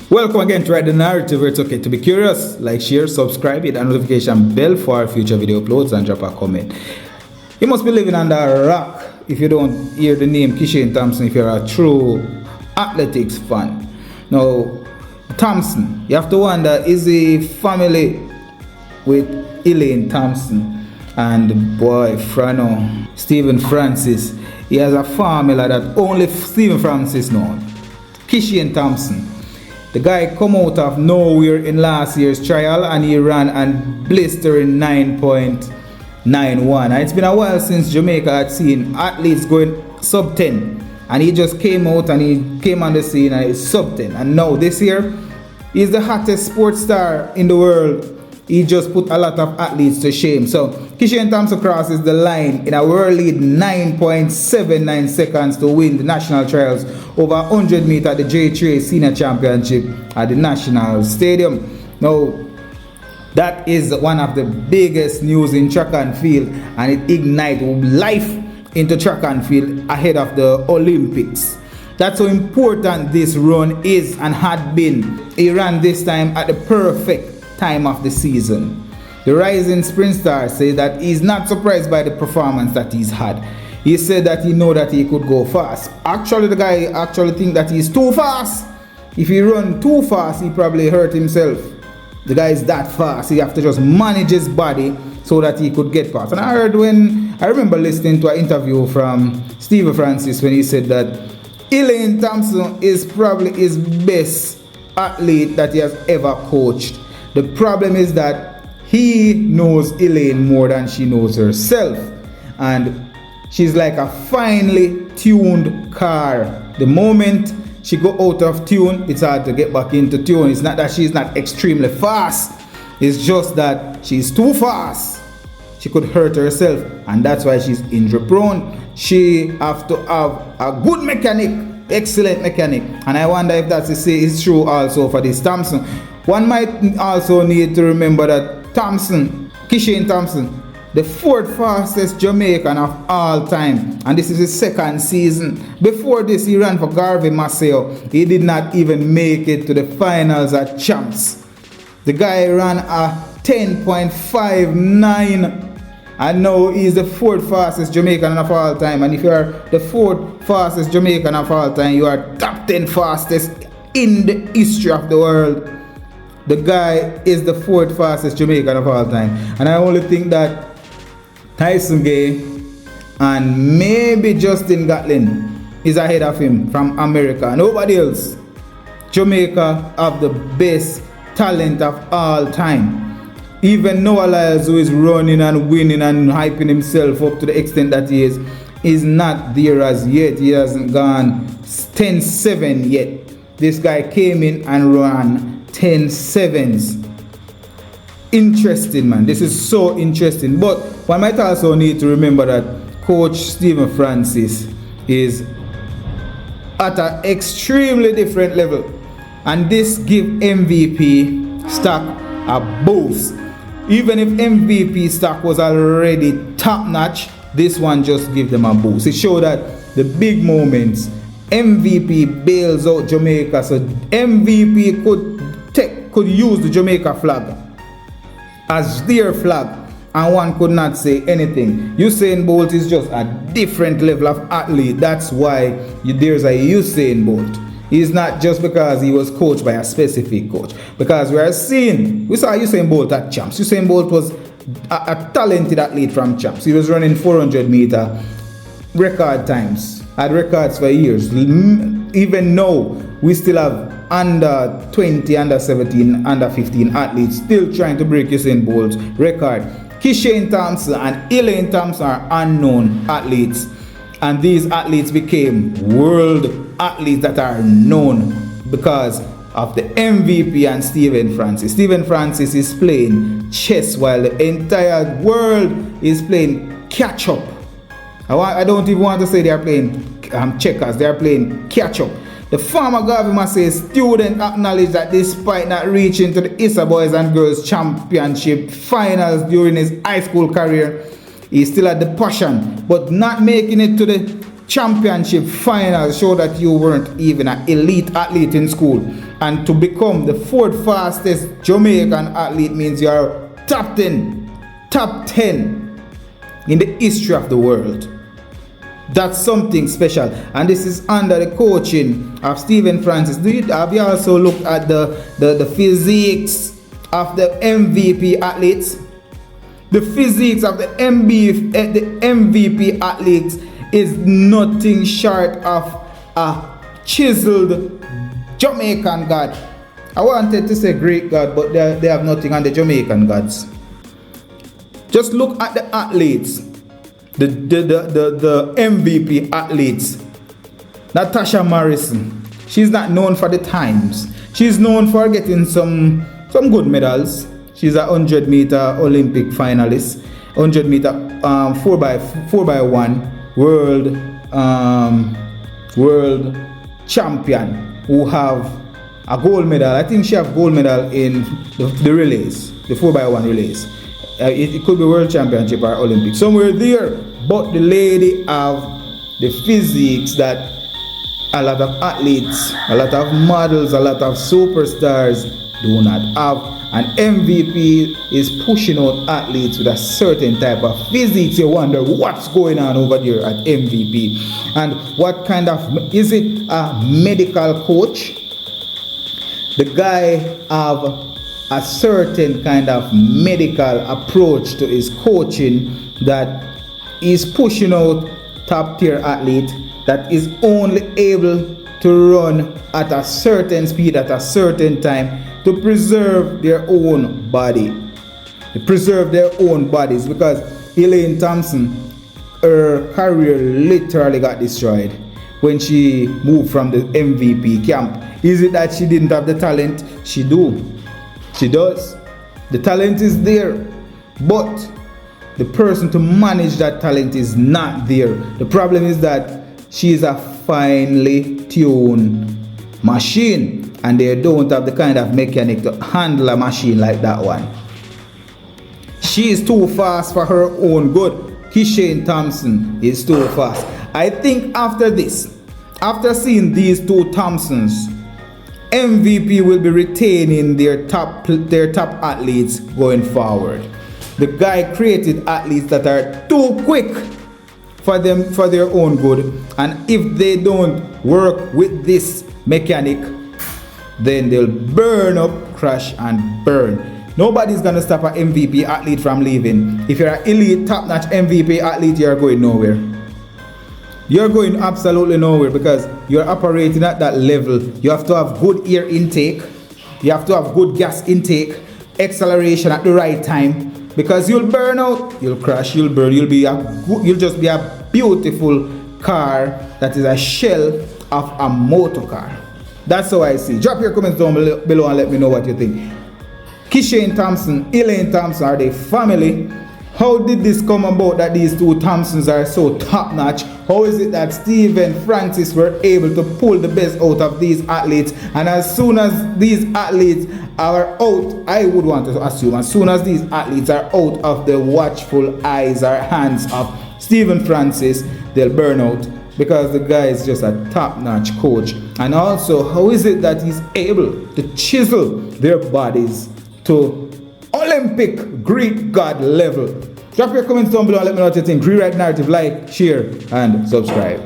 Welcome again to Write the Narrative, where it's okay to be curious. Like, share, subscribe, hit the notification bell for our future video uploads, and drop a comment. You must be living under a rock if you don't hear the name Kishane Thompson if you're a true athletics fan. Now, Thompson, you have to wonder, is he family with Elaine Thompson and boy Frano, Stephen Francis? He has a formula that only Stephen Francis knows. Kishane Thompson. The guy come out of nowhere in last year's trial and he ran and blistering 9.91. And it's been a while since Jamaica had seen athletes going sub 10. And he just came out and he came on the scene and he's sub 10. And now this year, he's the hottest sports star in the world. He just put a lot of athletes to shame. So Kishane Thompson crosses the line in a world lead 9.79 seconds to win the national trials over 100 meters at the J3 Senior Championship at the National Stadium. Now, that is one of the biggest news in track and field, and it ignites life into track and field ahead of the Olympics. That's how important this run is and had been. He ran this time at the perfect time of the season. The rising sprint star says that he's not surprised by the performance that he's had. He said that he know that he could go fast. Actually, the guy actually think that he's too fast. If he run too fast, he probably hurt himself. The guy is that fast. He have to just manage his body so that he could get past. And I remember listening to an interview from Stephen Francis when he said that Elaine Thompson is probably his best athlete that he has ever coached. The problem is that he knows Elaine more than she knows herself. And she's like a finely tuned car. The moment she go out of tune, it's hard to get back into tune. It's not that she's not extremely fast. It's just that she's too fast. She could hurt herself, and that's why she's injury prone. She have to have a good mechanic, excellent mechanic. And I wonder if that is true also for this Thompson. One might also need to remember that Thompson, Kishane Thompson, the fourth fastest Jamaican of all time, and this is his second season. Before this, he ran for Garvey Maceo. He did not even make it to the finals at Champs. The guy ran a 10.59, and now he's the fourth fastest Jamaican of all time. And if you are the fourth fastest Jamaican of all time, you are top 10 fastest in the history of the world. The guy is the fourth fastest Jamaican of all time. And I only think that Tyson Gay and maybe Justin Gatlin is ahead of him from America. Nobody else. Jamaica have the best talent of all time. Even Noah Lyles, who is running and winning and hyping himself up to the extent that he is not there as yet. He hasn't gone 10-7 yet. This guy came in and ran 10-7s. Interesting, man. This is so interesting. But one might also need to remember that Coach Stephen Francis is at an extremely different level, and this give MVP stock a boost. Even if MVP stock was already top notch, this one just give them a boost. It showed that the big moments, MVP bails out Jamaica, so MVP could use the Jamaica flag as their flag, and one could not say anything. Usain Bolt is just a different level of athlete. That's why there's a Usain Bolt. He's not just because he was coached by a specific coach. Because we saw Usain Bolt at Champs. Usain Bolt was a talented athlete from Champs. He was running 400 meter record times, had records for years. Even now, we still have under 20, under 17, under 15 athletes still trying to break Usain Bolt's record. Kishane Thompson and Elaine Thompson are unknown athletes, and these athletes became world athletes that are known because of the MVP and Stephen Francis. Stephen Francis is playing chess while the entire world is playing catch up. I don't even want to say they are playing checkers, they are playing catch up. The former Garvey Maceo student acknowledged that despite not reaching to the ISA Boys and Girls Championship finals during his high school career, he still had the passion, but not making it to the championship finals show that you weren't even an elite athlete in school. And to become the 4th fastest Jamaican athlete means you're top 10 in the history of the world. That's something special, and this is under the coaching of Stephen Francis. Have you also looked at the physiques of the MVP athletes? The physiques of the MVP athletes is nothing short of a chiseled Jamaican god. I wanted to say Greek god, but they have nothing on the Jamaican gods. Just look at the athletes, the MVP athletes. Natasha Morrison, she's not known for the times. She's known for getting some good medals. She's a 100-meter Olympic finalist, 100-meter 4x1 world champion who have a gold medal. I think she have gold medal in the relays, the 4x1 relays. It could be world championship or Olympic, somewhere there. But the lady have the physiques that a lot of athletes, a lot of models, a lot of superstars do not have. And MVP is pushing out athletes with a certain type of physiques. You wonder what's going on over there at MVP. And what kind of, is it a medical coach? The guy have a certain kind of medical approach to his coaching that is pushing out top tier athlete that is only able to run at a certain speed at a certain time to preserve their own body, to preserve their own bodies, because Elaine Thompson, her career literally got destroyed when she moved from the MVP camp. Is it that she didn't have the talent? She does. The talent is there, but the person to manage that talent is not there. The problem is that she is a finely tuned machine, and they don't have the kind of mechanic to handle a machine like that one. She is too fast for her own good. Kishane Thompson is too fast. I think after this, after seeing these two Thompsons, MVP will be retaining their top athletes going forward. The guy created athletes that are too quick for their own good, and if they don't work with this mechanic, then they'll burn up, crash and burn. Nobody's gonna stop an MVP athlete from leaving. If you're an elite top-notch MVP athlete, you're going nowhere. You're going absolutely nowhere, because you're operating at that level. You have to have good air intake, you have to have good gas intake, acceleration at the right time, because you'll burn out, you'll crash, you'll burn, you'll just be a beautiful car that is a shell of a motor car. That's how I see. Drop your comments down below and let me know what you think. Kishane Thompson, Elaine Thompson, are they family? How did this come about that these two Thompsons are so top notch? How is it that Stephen Francis were able to pull the best out of these athletes? And as soon as these athletes are out, I would want to assume, as soon as these athletes are out of the watchful eyes or hands of Stephen Francis, they'll burn out, because the guy is just a top-notch coach. And also, how is it that he's able to chisel their bodies to Olympic Greek god level? Drop your comments down below and let me know what you think. Rewrite narrative, like, share and subscribe.